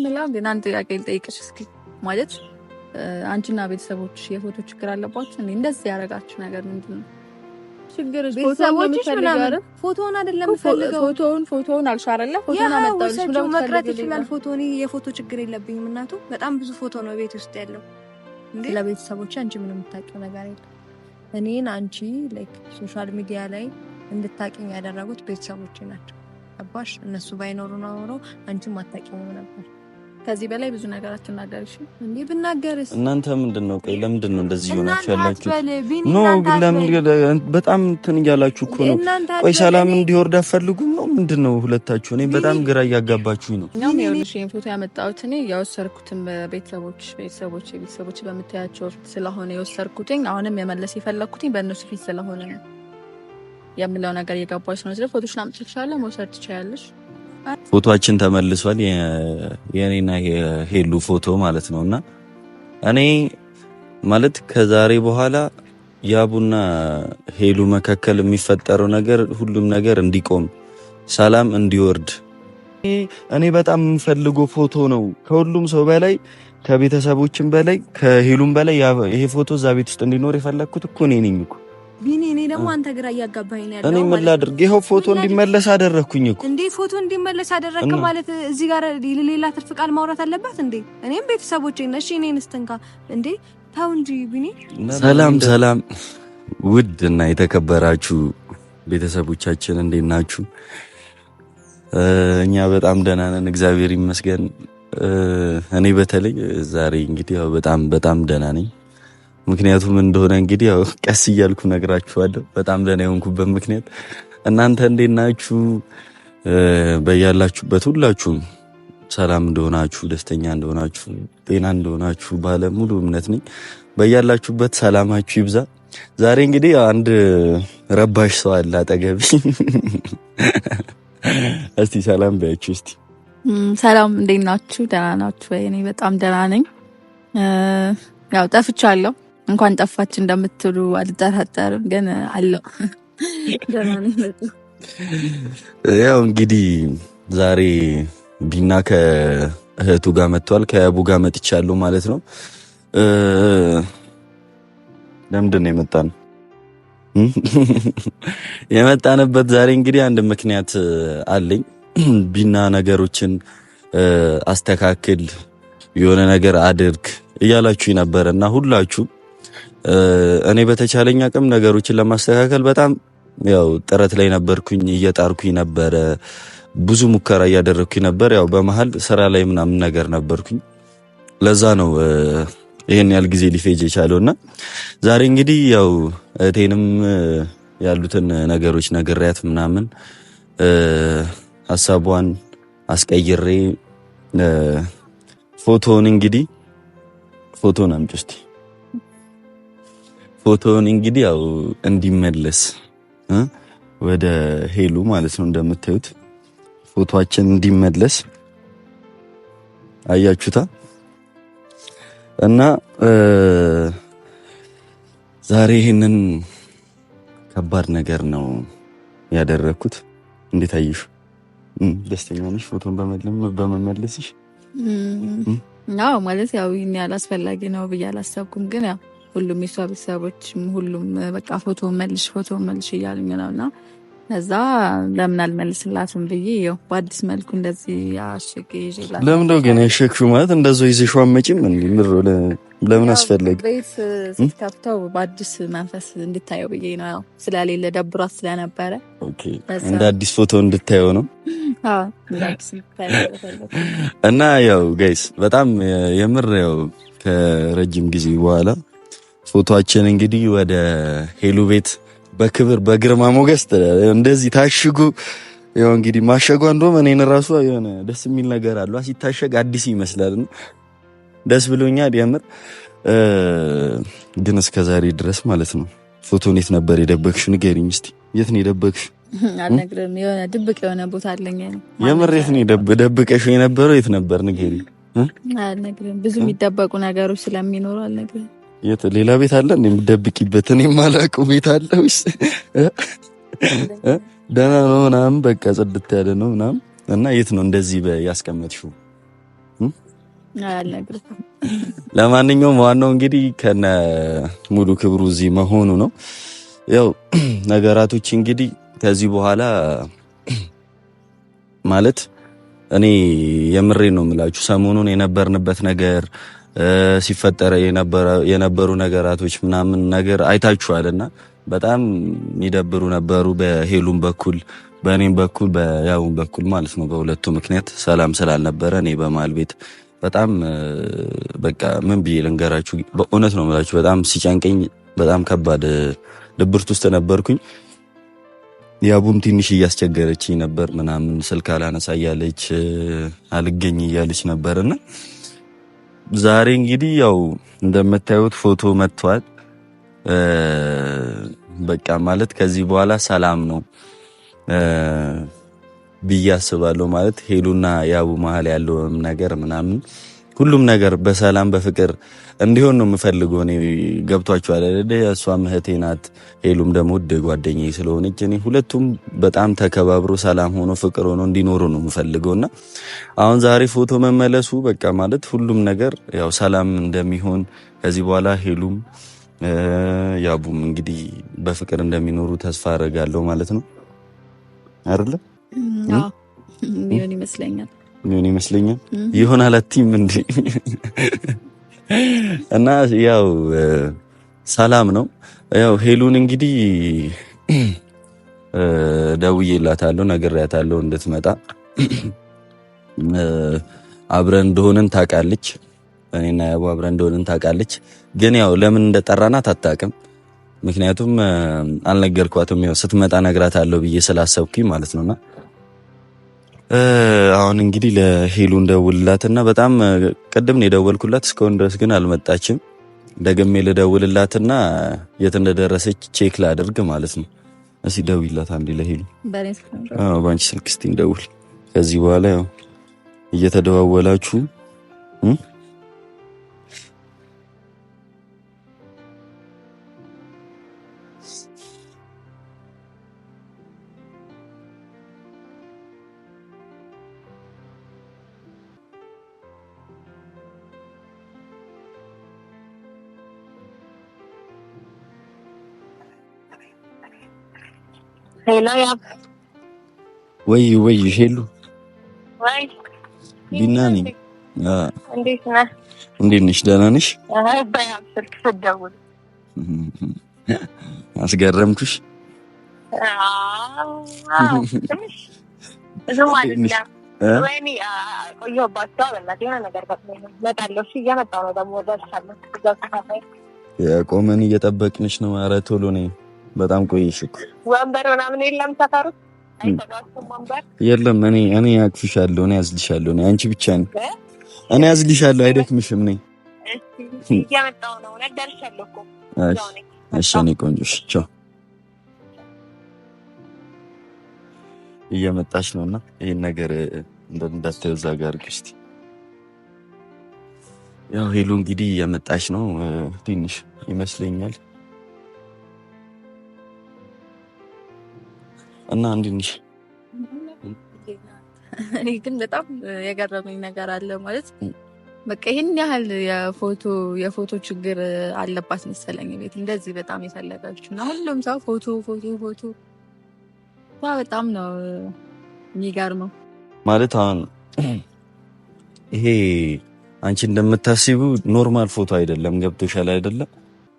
ከምንላ ግን አንተ ጥያቄ ልጠይቅሽ እስኪ ማለት አንቺና ቤተሰቦች የፎቶ ችግር አለባችሁ እንዴ? እንደዚህ ያደረጋችሁ ነገር ምንድነው? ችግር ቤተሰቦችሽ ምናምን ፎቶውን አይደለም ፈልገው ፎቶውን አልሻረለ ፎቶውን አመጣልሽ ብለው መቅረት ይችላል። ፎቶኒ የፎቶ ችግር የለብኝም እናቱ በጣም ብዙ ፎቶ ነው ቤት ውስጥ ያለው እንዴ። ለቤተሰቦች አንቺ ምንም የምታውቂው ነገር የለም። እኔን አንቺ ላይክ ሶሻል ሚዲያ ላይ እንድታቂኝ ያደረጉት ቤተሰቦቼ ናቸው። አባሽ እነሱ ባይኖሩ ነው አንቺም አታቂኝ ነበር። ከዚህ በላይ ብዙ ነገር አትናገርሽ እንዴ? ብናገርስ እናንተ ምንድነው? ቆይ ለምንድነው እንደዚህ ሆናችሁ ያላችሁ? ኖ ለምን በጣም እንትን እያላችሁ እኮ ነው። ቆይ ሰላም እንዲወርድ አትፈልጉም ነው ምንድነው ሁለታችሁ? እኔ በጣም ግራ እያጋባችሁኝ ነው። እኛም ይኸውልሽ ይሄን ፎቶ ያመጣሁት እኔ ያወሰርኩትም ቤተሰቦች በምታያቸው ስለሆነ የወሰርኩትኝ አሁንም የመለስ የፈለኩትኝ በእነሱ ፊት ስለሆነ የምለው ነገር የገባሽ ነው። ስለዚህ ፎቶሽን አምጥቼልሻለሁ መውሰድ ትችያለሽ። ፎቶአችን ተመልሷል። የኔና የሄሉ ፎቶ ማለት ነውና እኔ ማለት ከዛሬ በኋላ ያቡና ሄሉ መካከል የሚፈጠረው ነገር ሁሉም ነገር እንዲቆም ሰላም እንዲወርድ እኔ በጣም የምፈልገው ፎቶ ነው። ከሁሉም ሰው በላይ ከቤተሰቦችም በላይ ከሄሉም በላይ ይሄ ፎቶ እዛ ቤት ውስጥ እንዲኖር የፈለኩት እኮ እኔ ነኝ እኮ ቢኒ። እኔ ደግሞ አንተ ግራ እያጋባኝ ነው ያለው። እኔ ምን ላድርግ? ይሄው ፎቶ እንዲመለስ አደረኩኝ እኮ። እንዴ ፎቶ እንዲመለስ አደረክ ማለት እዚህ ጋር ሌላ ትርፍ ቃል ማውራት አለባት እንዴ? እኔም ቤተሰቦቼ ነሽ እኔን ስተንካ እንዴ? ታው እንጂ ቢኒ። ሰላም ውድ እና የተከበራችሁ ቤተሰቦቻችን እንዴት ናችሁ? እኛ በጣም ደህና ነን፣ እግዚአብሔር ይመስገን። እኔ በተለይ ዛሬ እንግዲህ ያው በጣም ደህና ነኝ። ምክንያቱም እንደሆነ እንግዲህ ያው ቀስ እያልኩ ነግራችኋለሁ። በጣም ደህና የሆንኩበት ምክንያት እናንተ እንዴት ናችሁ? በያላችሁበት ሁላችሁም ሰላም እንደሆናችሁ፣ ደስተኛ እንደሆናችሁ፣ ጤና እንደሆናችሁ ባለ ሙሉ እምነት ነኝ። በያላችሁበት ሰላማችሁ ይብዛ። ዛሬ እንግዲህ አንድ ረባሽ ሰው አለ አጠገቢ። እስቲ ሰላም በያችሁ እስቲ። ሰላም እንዴት ናችሁ? ደህና ናችሁ? እኔ በጣም ደህና ነኝ። ያው ጠፍቻለሁ። እንኳን ጠፋች እንደምትሉ አልጠራጠርም፣ ግን አለው ደህና ነኝ በጣም። ያው እንግዲህ ዛሬ ቢና ከእህቱ ጋር መጥቷል፣ ከአቡ ጋር መጥቻለሁ ማለት ነው። ለምንድን ነው የመጣነው? የመጣንበት ዛሬ እንግዲህ አንድ ምክንያት አለኝ። ቢና ነገሮችን አስተካክል፣ የሆነ ነገር አድርግ እያላችሁ ነበርና ሁላችሁ እኔ በተቻለኝ አቅም ነገሮችን ለማስተካከል በጣም ያው ጥረት ላይ ነበርኩኝ፣ እየጣርኩኝ ነበረ፣ ብዙ ሙከራ እያደረኩኝ ነበር። ያው በመሃል ስራ ላይ ምናምን ነገር ነበርኩኝ። ለዛ ነው ይሄን ያህል ጊዜ ሊፈጅ የቻለውና ዛሬ እንግዲህ ያው እቴንም ያሉትን ነገሮች ነግሬያት ምናምን ሐሳቧን አስቀይሬ ፎቶን አምጪ እስቲ። ፎቶን እንግዲህ ያው እንዲመለስ ወደ ሄሉ ማለት ነው። እንደምታዩት ፎቶአችን እንዲመለስ አያችሁታ። እና ዛሬ ይሄንን ከባድ ነገር ነው ያደረኩት። እንዴት አየሽ? ደስተኛ ነሽ ፎቶን በመመለስሽ? አዎ ማለት ያው ይሄን ያላስፈላጊ ነው ብዬ አላሰብኩም፣ ግን ያው ሁሉም የሷ ቤተሰቦች ሁሉም በቃ ፎቶ መልሽ እያሉኝ ነውና ከዛ ለምን አልመልስላትም ብዬ ያው በአዲስ መልኩ እንደዚህ አሽጌ ይዤላት። ለምን ነው ግን ያሸክሽው? ማለት እንደዛው ይዘሽው አመጪም እንዴ? ለምን አስፈለገ? ቤት ስትከፍተው በአዲስ መንፈስ እንድታየው ብዬ ነው። ያው ስለሌለ ደብሯት ስለነበረ ኦኬ፣ እንደ አዲስ ፎቶ እንድታየው ነው። አዎ እንዳዲስ እንድታየው። እና ያው ጋይስ በጣም የምር ያው ከረጅም ጊዜ በኋላ ፎቶአችን እንግዲህ ወደ ሄሉ ቤት በክብር በግርማ ሞገስ እንደዚህ ታሽጉ። ያው እንግዲህ ማሸጓ እንደውም እኔን ራሱ የሆነ ደስ የሚል ነገር አለው። ሲታሸግ አዲስ ይመስላል። ደስ ብሎኛል የምር። ግን እስከዛሬ ድረስ ማለት ነው ፎቶን የት ነበር የደበቅሽው? ንገሪኝ እስቲ። የት ነው የደበቅሽው? አልነግርም። የሆነ ድብቅ የሆነ ቦታ አለኝ። የምር የት ነው ደብቀሽው የነበረው? የት ነበር? ንገሪኝ። አልነግርም። ብዙ የሚደበቁ ነገሮች ስለሚኖሩ አልነግርም። የት ሌላ ቤት አለ እንዴ የምትደብቂበት? እኔ የማላውቀው ቤት አለ ወይስ ደህና ነው ምናምን በቃ ጽድት ያለ ነው ምናምን? እና የት ነው እንደዚህ ያስቀመጥሽው? ለማንኛውም ዋናው እንግዲህ ከነ ሙሉ ክብሩ እዚህ መሆኑ ነው። ያው ነገራቶች እንግዲህ ከዚህ በኋላ ማለት እኔ የምሬ ነው የምላችሁ ሰሞኑን የነበርንበት ነገር ሲፈጠረ የነበሩ ነገራቶች ምናምን ነገር አይታችኋልና በጣም የሚደብሩ ነበሩ። በሄሉም በኩል በእኔም በኩል በያቡም በኩል ማለት ነው። በሁለቱ ምክንያት ሰላም ስላልነበረ እኔ በመሀል ቤት በጣም በቃ ምን ብዬ ልንገራችሁ፣ በእውነት ነው የምላችሁ በጣም ሲጨንቀኝ በጣም ከባድ ድብርት ውስጥ ነበርኩኝ። ያቡም ትንሽ እያስቸገረችኝ ነበር ምናምን ስልክ አላነሳ እያለች አልገኝ እያለች ነበርና ዛሬ እንግዲህ ያው እንደምታዩት ፎቶ መጥቷል። በቃ ማለት ከዚህ በኋላ ሰላም ነው ብዬ አስባለሁ። ማለት ሄሉና ያቡ መሀል ያለው ነገር ምናምን ሁሉም ነገር በሰላም በፍቅር እንዲሆን ነው የምፈልገው። እኔ ገብቷችኋል አይደል? እሷም እህቴ ናት፣ ሄሉም ደግሞ ውድ ጓደኛዬ ስለሆነች እኔ ሁለቱም በጣም ተከባብሮ ሰላም ሆኖ ፍቅር ሆኖ እንዲኖሩ ነው የምፈልገውና አሁን ዛሬ ፎቶ መመለሱ በቃ ማለት ሁሉም ነገር ያው ሰላም እንደሚሆን ከዚህ በኋላ ሄሉም ያቡም እንግዲህ በፍቅር እንደሚኖሩ ተስፋ አደርጋለሁ ማለት ነው አይደል? ምን ይመስለኛል ይሆናል አትይም እንዴ? እና ያው ሰላም ነው። ያው ሄሉን እንግዲህ ደውዬላታለሁ፣ ነግሬያታለሁ እንድትመጣ አብረን እንደሆነን ታውቃለች። እኔና ያቡ አብረን እንደሆነን ታውቃለች። ግን ያው ለምን እንደጠራናት አታውቅም። ምክንያቱም አልነገርኳትም። ያው ስትመጣ ነግራታለሁ ብዬ ስላሰብኩኝ ማለት ነውና አሁን እንግዲህ ለሄሉ እንደውልላትና በጣም ቅድም ነው የደወልኩላት እስካሁን ድረስ ግን አልመጣችም። ደግሜ ልደውልላትና የት እንደደረሰች ቼክ ላድርግ ማለት ነው። እስኪ ደውይላት አንዴ ለሄሉ። ባንቺ ስልክ እስቲ እንደውል። ከዚህ በኋላ ያው እየተደዋወላችሁ ሄሎ ያብ ወይ ሄሉ ወይ ቢና ነኝ። እንዴት ነህ? እንዴት ነሽ? ደህና ነሽ? በያብ ስልክ ስትደውል አስገረምኩሽ? ብዙም አይደለም። ወይኔ ቆየሁባቸው። በእናትህ የሆነ ነገር ገጥሞኝ ነው። እመጣለሁ። እሺ እየመጣሁ ነው ደግሞ ደርሻለሁ። እዛው ተካፋይ የቆመን እየጠበቅንሽ ነው። ኧረ ቶሎ ነኝ። በጣም ቆየሽ እኮ። ወንበር ምናምን የለም ሰፈሩ? አይተጋችሁም ወንበር? የለም። እኔ አቅፍሻለሁ፣ እኔ አዝልሻለሁ። እኔ አንቺ ብቻ ነኝ። እኔ አዝልሻለሁ፣ አይደክምሽም። ነኝ እየመጣሁ ነው። ደርሻለሁ እኮ። እሺ እኔ ቆንጆ ቻው። እየመጣች ነውና ይሄን ነገር እንዳትዘጋ አድርጊ እስቲ። ያው ሄሉ እንግዲህ እየመጣች ነው ትንሽ ይመስለኛል። እና እንድንሽ እኔ ግን በጣም የገረመኝ ነገር አለ ማለት በቃ ይሄን ያህል የፎቶ ችግር አለባት መሰለኝ ቤት እንደዚህ በጣም የፈለገችው እና ሁሉም ሰው ፎቶ በጣም ነው የሚገርመው። ማለት አሁን ይሄ አንቺ እንደምታስቡ ኖርማል ፎቶ አይደለም። ገብቶሻል አይደለም?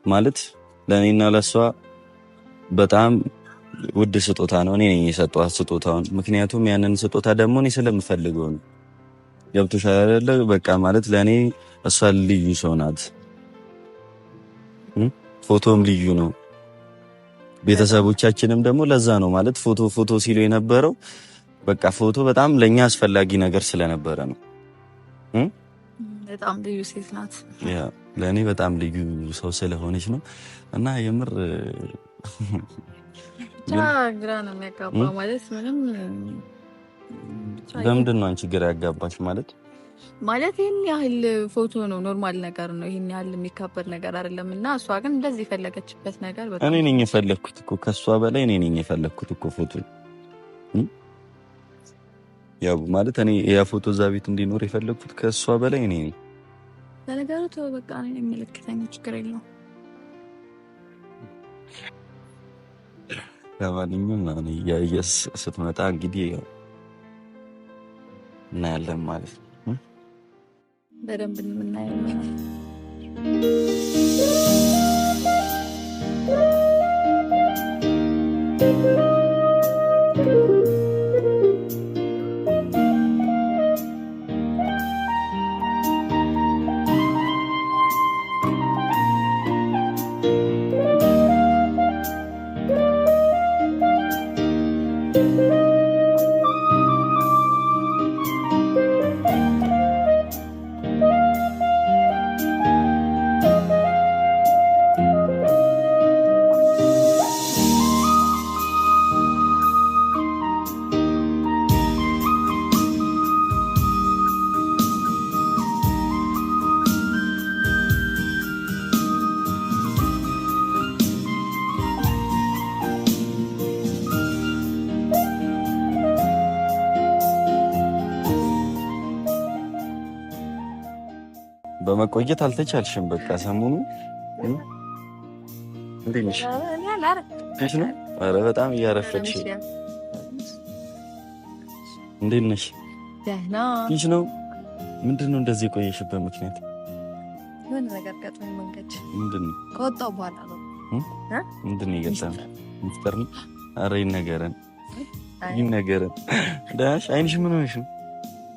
ማለት ለኔና ለሷ በጣም ውድ ስጦታ ነው። እኔ ነኝ የሰጠኋት ስጦታውን። ምክንያቱም ያንን ስጦታ ደግሞ እኔ ስለምፈልገው ነው። ገብቶሻል አይደለ? በቃ ማለት ለኔ እሷ ልዩ ሰው ናት። ፎቶም ልዩ ነው። ቤተሰቦቻችንም ደግሞ ለዛ ነው ማለት ፎቶ ሲሉ የነበረው በቃ ፎቶ በጣም ለኛ አስፈላጊ ነገር ስለነበረ ነው። በጣም ልዩ ሴት ናት። ያ ለኔ በጣም ልዩ ሰው ስለሆነች ነው። እና የምር ግራ ነው የሚያጋባ ማለት ምንም ለምንድን ነው አንቺ ግራ ያጋባሽ? ማለት ይሄን ያህል ፎቶ ነው ኖርማል ነገር ነው። ይሄን ያህል የሚካበድ ነገር አይደለም። እና እሷ ግን እንደዚህ የፈለገችበት ነገር በጣም እኔ ነኝ የፈለኩት እኮ ከሷ በላይ እኔ ነኝ የፈለኩት እኮ ፎቶ ያው ማለት እኔ ያ ፎቶ እዛ ቤት እንዲኖር የፈለኩት ከእሷ በላይ እኔ ነኝ። ለነገሩ ተው በቃ እኔ የሚመለከተኝ ችግር የለውም። ለማንኛውም እኔ ያየስ ስትመጣ እንግዲህ እናያለን ማለት ነው። በደንብ እናያለን። በመቆየት አልተቻልሽም። በቃ ሰሞኑ እንዴት ነሽ? ኧረ በጣም እያረፈች። እንዴት ነሽ? ደህና ትንሽ ነው። ምንድን ነው እንደዚህ የቆየሽበት ምክንያት? ምን ነገር ገጥሞኝ መንገድ ምንድን ነው? ከወጣሁ በኋላ ነው። ምንድን ነው የገጠመሽ? ሚስጥር ነው? ኧረ ይነገረን ይነገረን። ደህና ነሽ? አይንሽ ምን ሆነሽ ነው?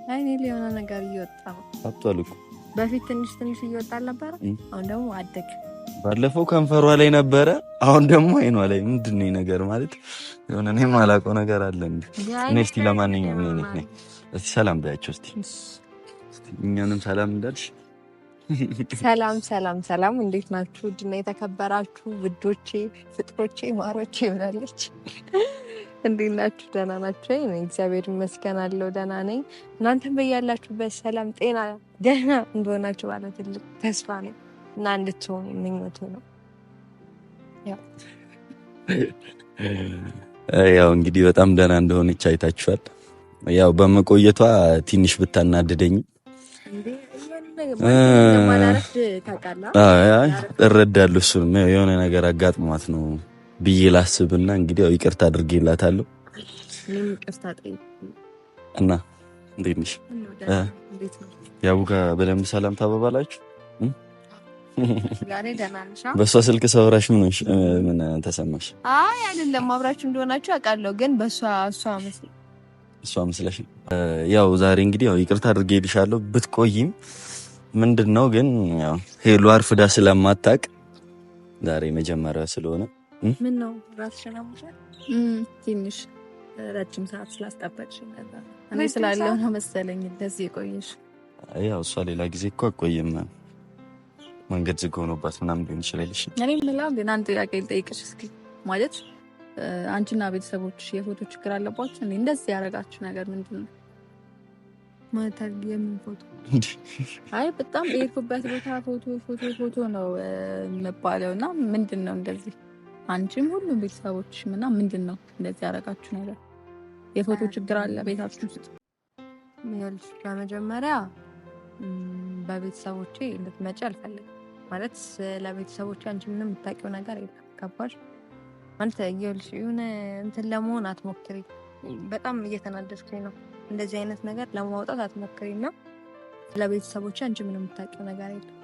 አይኔ የሆነ ነገር እየወጣ ነው። አጥቷል እኮ በፊት ትንሽ እየወጣ ነበር። አሁን ደግሞ አደግ። ባለፈው ከንፈሯ ላይ ነበረ፣ አሁን ደግሞ አይኗ ላይ። ምንድን ነው ነገር ማለት? የሆነ እኔ የማላውቀው ነገር አለ እንዴ? እስቲ ለማንኛውም ነኝ እስቲ ሰላም በያቸው እስቲ እኛንም ሰላም እንዳልሽ። ሰላም እንዴት ናችሁ? ውድና የተከበራችሁ ውዶቼ፣ ፍጥሮቼ፣ ማሮቼ ይሆናለች። እንዴት ናችሁ? ደህና ናችሁ? እኔ እግዚአብሔር ይመስገን አለሁ ደህና ነኝ። እናንተም በያላችሁበት ሰላም ጤና ደህና እንደሆናችሁ ባለ ትልቅ ተስፋ ነኝ እና እንድትሆኑ ምኞቴ ነው። ያው እንግዲህ በጣም ደህና እንደሆነች አይታችኋል። ያው በመቆየቷ ትንሽ ብታናድደኝ እረዳለሁ። እሱንም የሆነ ነገር አጋጥሟት ነው ብዬ ላስብና እንግዲህ ያው ይቅርታ አድርጌላታለሁ። እና እንዴት ነሽ? ያው ጋር በደንብ ሰላም ታበባላችሁ? በእሷ ስልክ ሰውራሽ ምን ተሰማሽ? አይ አይደለም፣ አብራችሁ እንደሆናችሁ አውቃለሁ፣ ግን እሷ መስለሽ። ያው ዛሬ እንግዲህ ያው ይቅርታ አድርጌልሻለሁ። ብትቆይም ምንድነው ግን ያው ሄሎ አርፍዳ ስለማታውቅ ዛሬ መጀመሪያ ስለሆነ ምን ነው ራስሽን አሞሻል? ትንሽ ረጅም ሰዓት ስላስጠበቅሽ ነበር። እኔ ስላለው ነው መሰለኝ እንደዚህ የቆየሽ። ያው እሷ ሌላ ጊዜ እኮ አቆይም መንገድ ዝግ ሆኖባት ምናምን ሊሆን ይችላል። እሺ እኔ የምለው ግን አንድ ጥያቄ ልጠይቅሽ እስኪ። ማለት አንቺና ቤተሰቦችሽ የፎቶ ችግር አለባችሁ እንዴ? እንደዚህ ያደረጋችሁ ነገር ምንድን ነው? ማለት የምን ፎቶ? አይ በጣም የሄድኩበት ቦታ ፎቶ ነው የሚባለው እና ምንድን ነው እንደዚህ አንቺም ሁሉም ቤተሰቦችሽ እና ምንድን ነው እንደዚህ ያደረጋችሁ ነገር? የፎቶ ችግር አለ ቤታችሁ ውስጥ? ይኸውልሽ በመጀመሪያ በቤተሰቦቼ እንድትመጪ አልፈልግም። ማለት ለቤተሰቦቼ አንቺ ምንም የምታውቂው ነገር የለም። ገባሽ? ማለት ይኸውልሽ የሆነ እንትን ለመሆን አትሞክሪ። በጣም እየተናደድኩኝ ነው። እንደዚህ አይነት ነገር ለማውጣት አትሞክሪና ለቤተሰቦቼ አንቺ ምንም የምታውቂው ነገር የለም።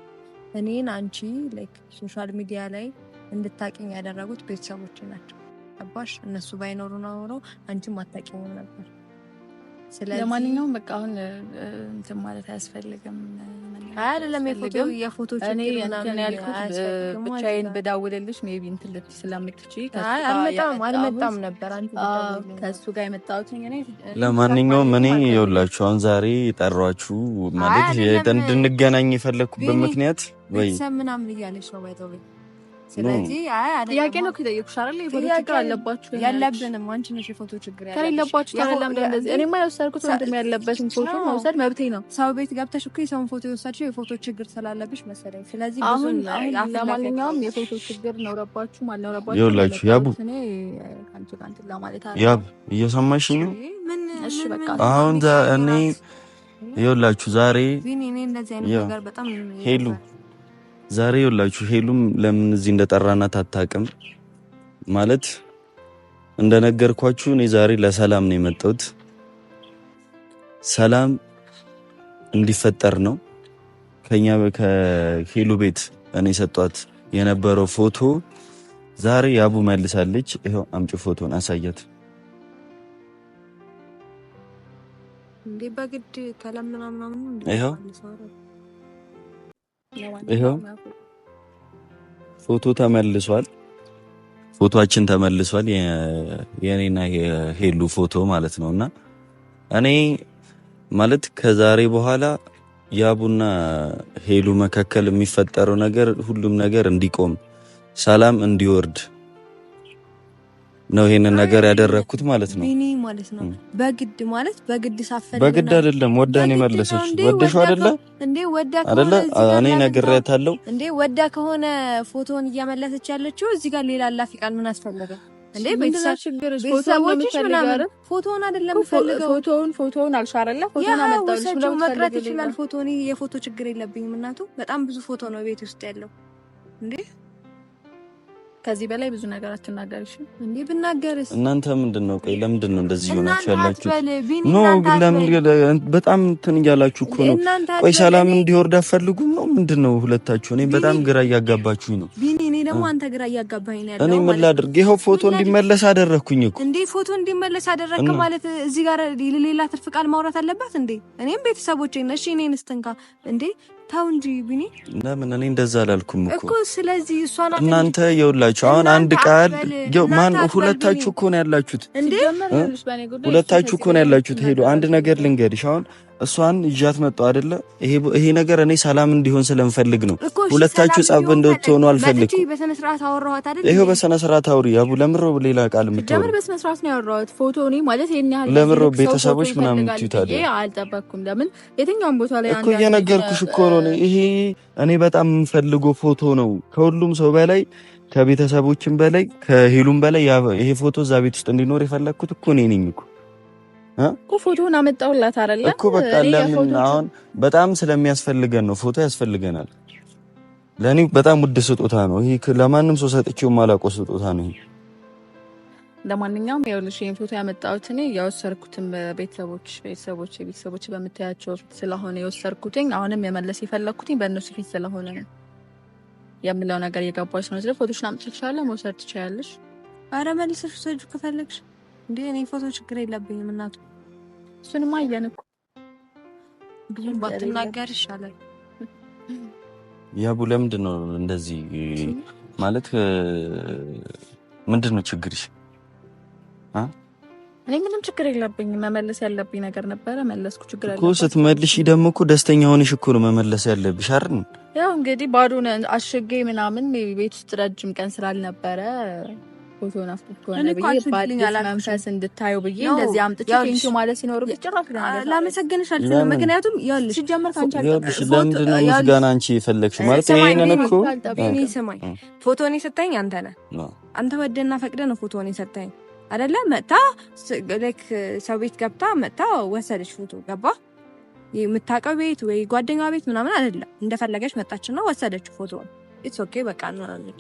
እኔን አንቺ ላይክ ሶሻል ሚዲያ ላይ እንድታቂኝ ያደረጉት ቤተሰቦች ናቸው። ገባሽ? እነሱ ባይኖሩ ኖሮ አንቺም አታቂኝም ነበር። ስለዚህ ለማንኛውም በቃ አሁን እንትን ማለት አያስፈልግም። አይደለም የፎቶ ችግር ምናምን ያልኩት ብቻዬን ብደውልልሽ ሜቢ እንትን ልትይ ስለምትችይ አልመጣም ነበር አንቺ ከእሱ ጋር የመጣሁት እኔ። ለማንኛውም እኔ ይኸውላችሁ አሁን ዛሬ ጠሯችሁ ማለት እንድንገናኝ የፈለኩበት ምክንያት ወይ ቤተሰብ ምናምን እያለች ነው ባይተው ስለዚህ ጥያቄ ነው ከጠየቅኩሽ አይደል? የፎቶ ችግር አለባችሁ ያለብንም አንቺ ነሽ የፎቶ ችግር ያለባችሁ ታለም እንደዚህ እኔማ የወሰድኩት ወንድም ያለበትን ፎቶ መውሰድ መብቴ ነው። ሰው ቤት ገብተሽ እኮ የሰውን ፎቶ የወሰድሽው የፎቶ ችግር ስላለብሽ መሰለኝ። ስለዚህ ብዙ ለማንኛውም የፎቶ ችግር ኖረባችሁ ማልኖረባችሁ ይኸውላችሁ ያቡ ያብ እየሰማሽኝ ነው? እሺ በቃ አሁን እኔ ይኸውላችሁ ዛሬ ሄሉ ዛሬ ይኸውላችሁ ሄሉም ለምን እዚህ እንደጠራናት አታውቅም። ማለት እንደነገርኳችሁ እኔ ዛሬ ለሰላም ነው የመጣሁት። ሰላም እንዲፈጠር ነው። ከሄሉ ቤት እኔ ሰጧት የነበረው ፎቶ ዛሬ ያቡ መልሳለች። ይሄው አምጪ ፎቶን አሳያት። እንዴ በግድ ተለምና ምናምን ይሄው ፎቶ ተመልሷል። ፎቶአችን ተመልሷል። የኔና የሄሉ ፎቶ ማለት ነውና እኔ ማለት ከዛሬ በኋላ ያቡና ሄሉ መካከል የሚፈጠረው ነገር ሁሉም ነገር እንዲቆም ሰላም እንዲወርድ ነው ይሄንን ነገር ያደረኩት ማለት ነው። ቢኒ ማለት ነው በግድ ማለት በግድ ሳፈለ በግድ አይደለም ወዳኔ መለሰች። ወደሽው አይደለ እንዴ? ወዳ አይደለ? እኔ ነግሬያታለሁ እንዴ? ወዳ ከሆነ ፎቶን እያመለሰች ያለችው እዚህ ጋር ሌላ አላፊ ቃል ምን አስፈለገ እንዴ? ቤተሰቦችሽ ምናምን ፎቶን አይደለም ፈልገው ፎቶን አልሻረለ ፎቶን አመጣልሽ ብለው መቅረት ይችላል። ፎቶኒ የፎቶ ችግር የለብኝም እናቱ። በጣም ብዙ ፎቶ ነው ቤት ውስጥ ያለው እንዴ። ከዚህ በላይ ብዙ ነገር አትናገርሽ እንዴ? ብናገርስ እናንተ ምንድነው? ቆይ ለምንድን ነው እንደዚህ ሆናችሁ ያላችሁ? ኖ ለምን በጣም እንትን እያላችሁ እኮ ነው። ቆይ ሰላም እንዲወርድ አትፈልጉም ነው ምንድነው ሁለታችሁ? እኔ በጣም ግራ እያጋባችሁኝ ነው ቢኒ። እኔ ደግሞ አንተ ግራ እያጋባኝ ነው ያለው። እኔ ምን ላድርግ? ይሄው ፎቶ እንዲመለስ አደረኩኝ እኮ እንዴ። ፎቶ እንዲመለስ አደረክ ማለት እዚህ ጋር ሌላ ትርፍ ቃል ማውራት አለባት እንዴ? እኔም ቤተሰቦቼ ነሽ እኔን ስተንካ እንዴ? ታው እንጂ ቢኒ ለምን እኔ እንደዛ አላልኩም እኮ። ስለዚህ እሷን እናንተ ይኸውላችሁ አሁን አንድ ቃል ማን ሁለታችሁ እኮ ነው ያላችሁት እንዴ? ሁለታችሁ እኮ ነው ያላችሁት። ሄዱ አንድ ነገር ልንገርሽ አሁን እሷን ይዣት መጣሁ አይደለ? ይሄ ነገር እኔ ሰላም እንዲሆን ስለምፈልግ ነው። ሁለታችሁ ጸብ እንድትሆኑ አልፈልግም። በስነ ስርዓት አወራኋት አይደል? ይሄው በስነ ስርዓት አውሪ ያቡ። ለምሮ ሌላ ቃል የምትወሩ ለምሮ በስነ ስርዓት ነው ያወራሁት። ፎቶ እኔ ማለት ይሄን ያህል ለምሮ ቤተሰቦች ምናምን ትዩታለ። ይሄ አልጠበቅኩም። ለምን የትኛውም ቦታ ላይ እኮ እየነገርኩሽ እኮ ነው። ይሄ እኔ በጣም የምፈልገው ፎቶ ነው። ከሁሉም ሰው በላይ ከቤተሰቦችም በላይ ከሄሉም በላይ ይሄ ፎቶ እዛ ቤት ውስጥ እንዲኖር የፈለኩት እኮ እኔ ነኝ እኮ ፎቶውን አመጣውላት አይደለ እኮ። በቃ ለምን አሁን በጣም ስለሚያስፈልገን ነው። ፎቶ ያስፈልገናል። ለኔ በጣም ውድ ስጦታ ነው ይሄ። ለማንም ሰው ሰጥቼው ማላውቀው ስጦታ ነው ይሄ። ለማንኛውም ይኸውልሽ ይሄን ፎቶ ያመጣሁት እኔ ያወሰርኩትን ቤተሰቦች በምታያቸው ስለሆነ የወሰርኩትኝ አሁንም የመለስ የፈለኩትኝ በእነሱ ፊት ስለሆነ ነው የምለው ነገር የገባሽ ነው። ስለዚህ ፎቶሽን አምጥቼሻለሁ መውሰድ ትችያለሽ። አረ መልሰሽ ወሰጁ ከፈለግሽ እንዴ። እኔ ፎቶ ችግር የለብኝም እናቱ። እሱንማ አየን እኮ ብዙም ባትናገር ይሻላል። ያቡ ለምንድን ነው እንደዚህ ማለት ምንድን ነው ችግርሽ? እኔ ምንም ችግር የለብኝም። መመለስ ያለብኝ ነገር ነበረ መለስኩ። ችግር አለ እኮ ስትመልሺ ደግሞ እኮ ደስተኛ ሆነሽ እኮ ነው መመለስ ያለብሽ አይደል? ያው እንግዲህ ባዶን አሽጌ ምናምን ቤት ውስጥ ረጅም ቀን ስላልነበረ ፎቶን አፍጥቶ ነው መንፈስ እንድታዩ ብዬ እንደዚህ አምጥቼ ቴንኪው ማለት ሲኖርብኝ ጭራሽ ላመሰግንሽ አልችልም። ምክንያቱም ይኸውልሽ ሲጀመር ካንቺ አልጠበቅኩም። ለምንድን ነው ምስጋና አንቺ የፈለግሽው? ማለት ይሄንን እኮ እኔ ስማኝ፣ ፎቶን የሰጠኝ አንተ ነህ። አንተ ወደና ፈቅደ ነው ፎቶን የሰጠኝ አይደለ? መጣ ለክ ሰው ቤት ገብታ መጣ ወሰደች ፎቶ። ገባ የምታውቀው ቤት ወይ ጓደኛዋ ቤት ምናምን አይደለም። እንደፈለገች መጣችና ወሰደች ፎቶን። ኢትስ ኦኬ በቃ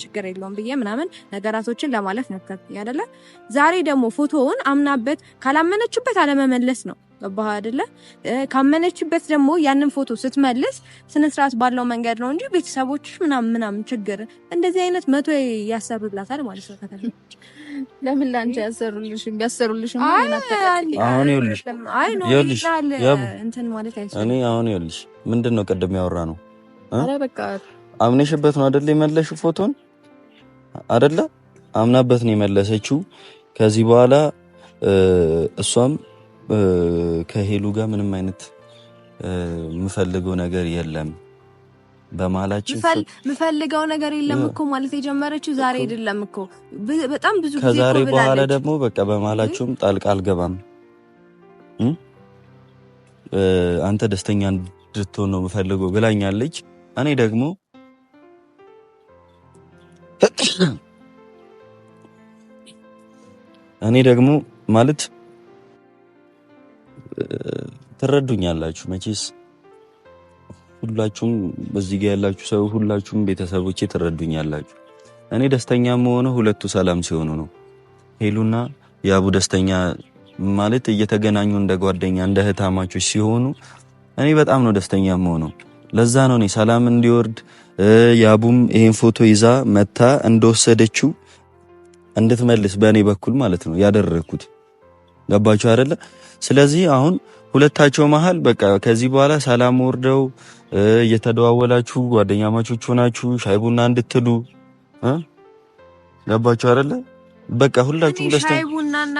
ችግር የለውም ብዬ ምናምን ነገራቶችን ለማለፍ ነበር አይደለ? ዛሬ ደግሞ ፎቶውን አምናበት ካላመነችበት አለመመለስ ነው። ገባህ አይደለ? ካመነችበት ደግሞ ያንን ፎቶ ስትመልስ ስነ ስርዓት ባለው መንገድ ነው እንጂ ቤተሰቦች ምናምን ችግር እንደዚህ አይነት መቶ ያሰሩላታል ማለት ነው። ከተል ለምን ላንቺ ያሰሩልሽም ቢያሰሩልሽም አሁን ይኸውልሽ እንትን ማለት አይደለም። እኔ አሁን ይኸውልሽ ምንድነው ቀደም ያወራ ነው። አረ በቃ አምነሽበት ነው አይደል የመለሽው ፎቶን አይደለ? አምናበት ነው የመለሰችው። ከዚህ በኋላ እሷም ከሄሉ ጋር ምንም አይነት የምፈልገው ነገር የለም በመሀላችን ምፈልገው ነገር የለም እኮ ማለት የጀመረችው ዛሬ አይደለም እኮ በጣም ብዙ ጊዜ ከዛሬ በኋላ ደግሞ በቃ በመሀላችሁም ጣልቃ አልገባም። አንተ ደስተኛ እንድትሆን ነው የምፈልገው ብላኛለች። እኔ ደግሞ ማለት ትረዱኛላችሁ መቼስ ሁላችሁም በዚህ ጋር ያላችሁ ሰው ሁላችሁም ቤተሰቦቼ ትረዱኛላችሁ። እኔ ደስተኛ መሆነው ሁለቱ ሰላም ሲሆኑ ነው። ሄሉና ያቡ ደስተኛ ማለት እየተገናኙ እንደ ጓደኛ እንደ እህታማቾች ሲሆኑ እኔ በጣም ነው ደስተኛ መሆነው። ለዛ ነው እኔ ሰላም እንዲወርድ ያቡም ይሄን ፎቶ ይዛ መታ እንደወሰደችው እንድትመልስ በእኔ በኩል ማለት ነው ያደረኩት። ገባችሁ አይደለ? ስለዚህ አሁን ሁለታቸው መሃል በቃ ከዚህ በኋላ ሰላም ወርደው እየተደዋወላችሁ ጓደኛ ማቾች ሆናችሁ ሻይ ቡና እንድትሉ ገባችሁ አይደለ? በቃ ሁላችሁም ደስተኛ ሻይ ቡናና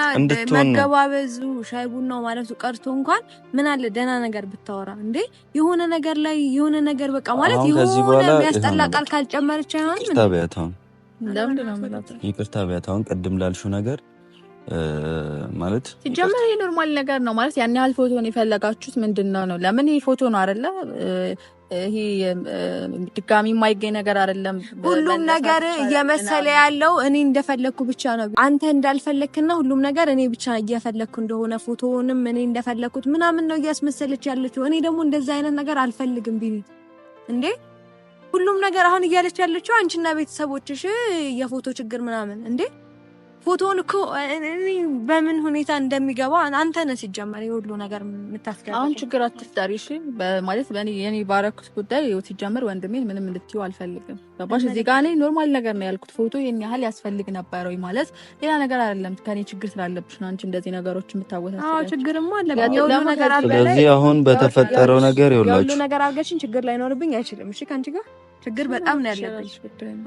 መገባበዙ ሻይ ቡናው ማለቱ ቀርቶ እንኳን ምን አለ ደህና ነገር ብታወራ እንዴ የሆነ ነገር ላይ የሆነ ነገር በቃ ማለት የሆነ የሚያስጠላ ቃል ካልጨመረች አይሆንም። ይቅርታ ቢያታውን ቅድም ላልሽው ነገር ማለት ሲጀመር ይሄ ኖርማል ነገር ነው ማለት ያን ያህል ፎቶን የፈለጋችሁት ምንድነው ነው? ለምን ይሄ ፎቶ ነው አይደለ? ይሄ ድጋሚ የማይገኝ ነገር አይደለም። ሁሉም ነገር እየመሰለ ያለው እኔ እንደፈለኩ ብቻ ነው። አንተ እንዳልፈለክና ሁሉም ነገር እኔ ብቻ እየፈለኩ እንደሆነ ፎቶውንም እኔ እንደፈለኩት ምናምን ነው እያስመሰለች ያለችው። እኔ ደግሞ እንደዛ አይነት ነገር አልፈልግም ቢኒ እንዴ ሁሉም ነገር አሁን እያለች ያለችው አንቺና ቤተሰቦችሽ የፎቶ ችግር ምናምን እንዴ ፎቶን እኮ እኔ በምን ሁኔታ እንደሚገባ አንተ ነህ ሲጀመር የሁሉ ነገር የምታስገባ። አሁን ችግር አትፍጠሪ እሺ። ማለት የኔ ባረኩት ጉዳይ ሲጀመር ወንድሜን ምንም እንድትይው አልፈልግም። ገባሽ? እዚህ ጋር እኔ ኖርማል ነገር ነው ያልኩት። ፎቶ ይሄን ያህል ያስፈልግ ነበር ወይ ማለት ሌላ ነገር አይደለም። ከኔ ችግር ስላለብሽ ነው አንቺ እንደዚህ ነገሮች የምታወሳሰው። አዎ ችግርማ አለ። የሁሉ ነገር አለ። ስለዚህ አሁን በተፈጠረው ነገር ይኸውላችሁ የሁሉ ነገር አድርገሽኝ ችግር ላይኖርብኝ አይችልም። እሺ ካንቺ ጋር ችግር በጣም ነው ያለብሽ።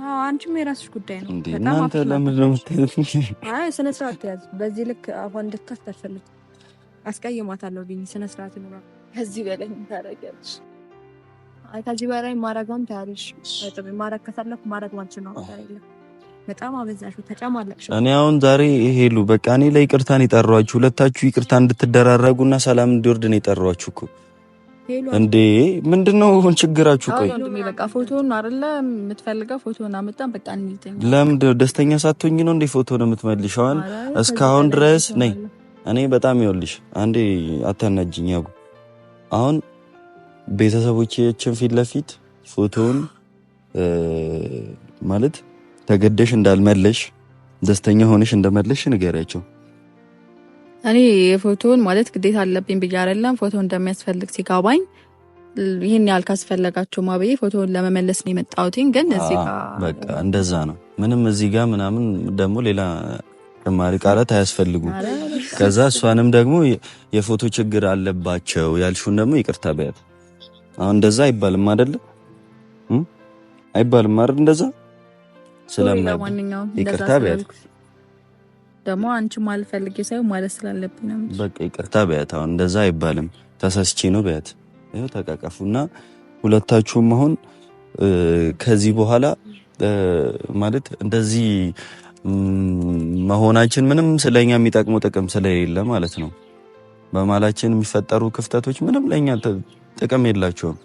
አዎ አንቺም የራስሽ ጉዳይ ነው። በጣም አንተ ለምን ነው የምትሄጂው? አይ ስነ ስርዓት ያዝ። በዚህ ልክ አሁን እንድትከፍት አልፈልግም። አስቀይማታለሁ ቢኒ ስነ ስርዓት ነው። ከዚህ በላይ ምን ታረጋለሽ? አይ ከዚህ በላይ ማረጋም ታያለሽ። አይተብ ማረግ ከፈለኩ ማረግ ማለት ነው። በጣም አበዛሽው፣ ተጨማለቅሽ። እኔ አሁን ዛሬ ሄሉ በቃ እኔ ለይቅርታ ነው የጠራኋችሁ። ሁለታችሁ ይቅርታ እንድትደራረጉና ሰላም እንዲወርድ ነው የጠራኋችሁ እኮ እንዴ ምንድነው ችግራችሁ? ቆይ በቃ ፎቶውን አይደለ የምትፈልገው? ፎቶውን አመጣን በቃ እንይዘኝ። ለምን ደስተኛ ሳትሆኝ ነው እንዴ ፎቶ ነው የምትመልሺው? እስካሁን ድረስ ነኝ እኔ በጣም ይኸውልሽ፣ አንዴ አታናጅኝ። ያው አሁን ቤተሰቦቼችን ፊት ለፊት ፎቶውን ማለት ተገደሽ እንዳልመለሽ ደስተኛ ሆነሽ እንደመለሽ ንገሪያቸው። እኔ የፎቶውን ማለት ግዴታ አለብኝ ብዬ አይደለም። ፎቶ እንደሚያስፈልግ ሲጋባኝ ይሄን ያህል ካስፈለጋቸው ማበይ ፎቶውን ለመመለስ ነው የመጣሁት። ግን እዚህ ጋር በቃ እንደዛ ነው። ምንም እዚህ ጋር ምናምን ደግሞ ሌላ ተማሪ ቃላት አያስፈልጉም። ከዛ እሷንም ደግሞ የፎቶ ችግር አለባቸው ያልሽውን ደግሞ ይቅርታ በያት። አሁን እንደዛ አይባልም አይደለ? አይባልም አይደል? እንደዛ ስለማንኛውም ይቅርታ በያት። ደግሞ አንቺ ማለት ፈልጌ ሳይሆን ማለት ስላለብኝ ነው። በቃ ይቅርታ በያት። አሁን እንደዛ አይባልም፣ ተሳስቼ ነው በያት። ይኸው ተቃቀፉና ሁለታችሁም አሁን ከዚህ በኋላ ማለት እንደዚህ መሆናችን ምንም ስለኛ የሚጠቅመው ጥቅም ስለሌለ ማለት ነው። በማላችን የሚፈጠሩ ክፍተቶች ምንም ለኛ ጥቅም የላቸውም።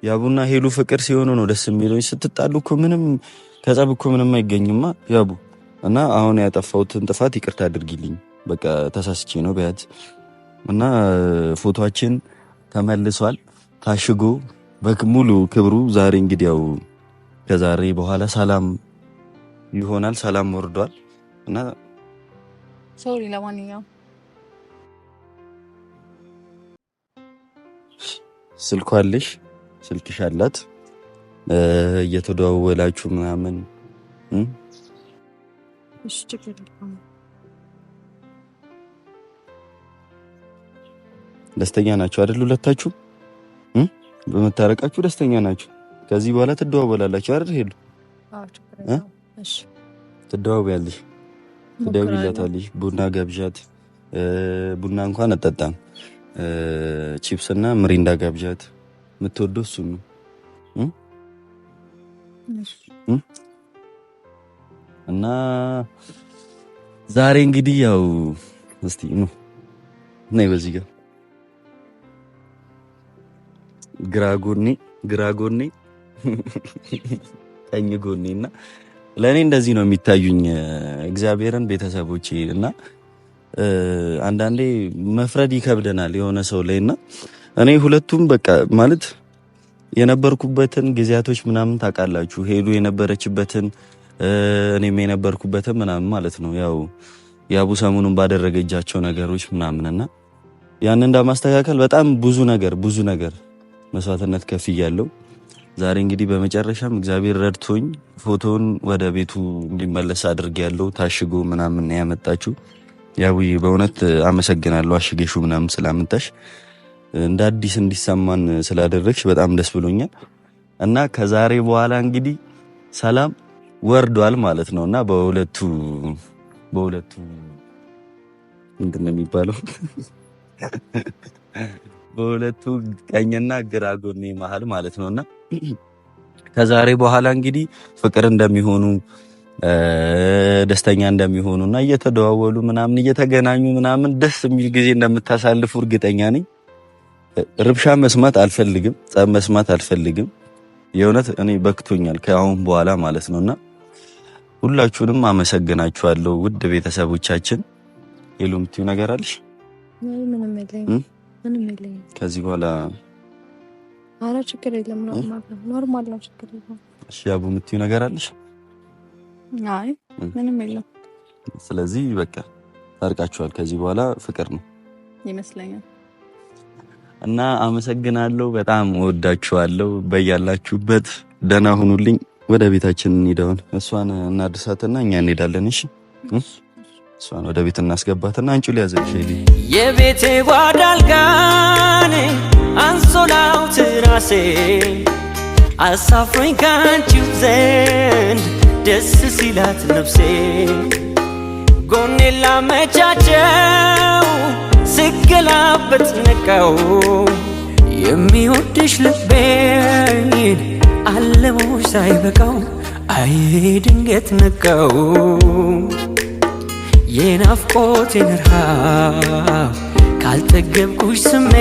ያቡና ሄሉ ፍቅር ሲሆኑ ነው ደስ የሚለው። ስትጣሉ እኮ ምንም ከጸብ እኮ ምንም አይገኝማ ያቡ። እና አሁን ያጠፋሁትን ጥፋት ይቅርታ አድርጊልኝ፣ በቃ ተሳስቼ ነው በያት። እና ፎቶአችን ተመልሷል ታሽጎ በሙሉ ክብሩ። ዛሬ እንግዲህ ያው ከዛሬ በኋላ ሰላም ይሆናል፣ ሰላም ወርዷል። እና ሶሪ ለማንኛውም ስልኳ አለሽ፣ ስልክሽ አላት፣ እየተደዋወላችሁ ምናምን ደስተኛ ናችሁ አይደል? ሁለታችሁ በመታረቃችሁ ደስተኛ ናችሁ። ከዚህ በኋላ ትደዋወላላችሁ አይደል? ሄሉ እሺ፣ ትደዋወያለሽ፣ ትደውይላታለሽ። ቡና ገብዣት፣ ቡና እንኳን አጠጣም፣ ቺፕስ እና ምሪንዳ ገብዣት። የምትወደው እሱ ነው። እና ዛሬ እንግዲህ ያው እስቲ ነው ነይ በዚህ ጋር ግራ ጎኔ ቀኝ ጎኔና ለኔ እንደዚህ ነው የሚታዩኝ እግዚአብሔርን ቤተሰቦቼ። እና አንዳንዴ መፍረድ ይከብደናል የሆነ ሰው ላይና እኔ ሁለቱም በቃ ማለት የነበርኩበትን ጊዜያቶች ምናምን ታውቃላችሁ፣ ሄዱ የነበረችበትን እኔም የነበርኩበትን ምናምን ማለት ነው። ያው ያቡ ሰሞኑን ባደረገጃቸው ነገሮች ምናምንና ያን እንደማስተካከል በጣም ብዙ ነገር መስዋዕትነት ከፍያለሁ። ዛሬ እንግዲህ በመጨረሻም እግዚአብሔር ረድቶኝ ፎቶውን ወደ ቤቱ እንዲመለስ አድርጌያለሁ። ታሽጎ ምናምን ያመጣችሁ ያቡዬ በእውነት አመሰግናለሁ። አሽጌሹ ምናምን ስላመጣሽ እንደ አዲስ እንዲሰማን ስላደረግሽ በጣም ደስ ብሎኛል። እና ከዛሬ በኋላ እንግዲህ ሰላም ወርዷል ማለት ነውና በሁለቱ ምንድን ነው የሚባለው በሁለቱ ቀኝና ግራ ጎኔ መሃል ማለት ነውና ከዛሬ በኋላ እንግዲህ ፍቅር እንደሚሆኑ ደስተኛ እንደሚሆኑና እየተደዋወሉ ምናምን እየተገናኙ ምናምን ደስ የሚል ጊዜ እንደምታሳልፉ እርግጠኛ ነኝ። ርብሻ መስማት አልፈልግም፣ ጸብ መስማት አልፈልግም። የእውነት እኔ በክቶኛል ከአሁን በኋላ ማለት ነውና ሁላችሁንም አመሰግናችኋለሁ ውድ ቤተሰቦቻችን። የምትዩ ነገር አለሽ? ምንም የለኝም። ከዚህ በኋላ ኧረ ችግር የለም፣ ኖርማል ነው፣ ችግር የለም። እሺ ያቡ የምትዩ ነገር አለሽ? አይ ምንም የለም። ስለዚህ በቃ ታርቃችኋል። ከዚህ በኋላ ፍቅር ነው ይመስለኛል። እና አመሰግናለሁ፣ በጣም እወዳችኋለሁ። በያላችሁበት ደህና ሁኑልኝ። ወደ ቤታችን እንሄዳለን። እሷን እናድሳትና እኛ እንሄዳለን። እሺ እሷን ወደ ቤት እናስገባትና አንቺ ሊያዘሽ የቤቴ ጓዳ አልጋኔ አንሶላው ትራሴ አሳፍሮኝ ካንቺው ዘንድ ደስ ሲላት ነፍሴ ጎኔ ላመቻቸው ስገላበት ነቃው የሚወድሽ ልቤን አለሞሽ ሳይበቃው አይ ድንገት ነቃው የናፍቆቴን ረሃብ ካልጠገብኩሽ ስሜ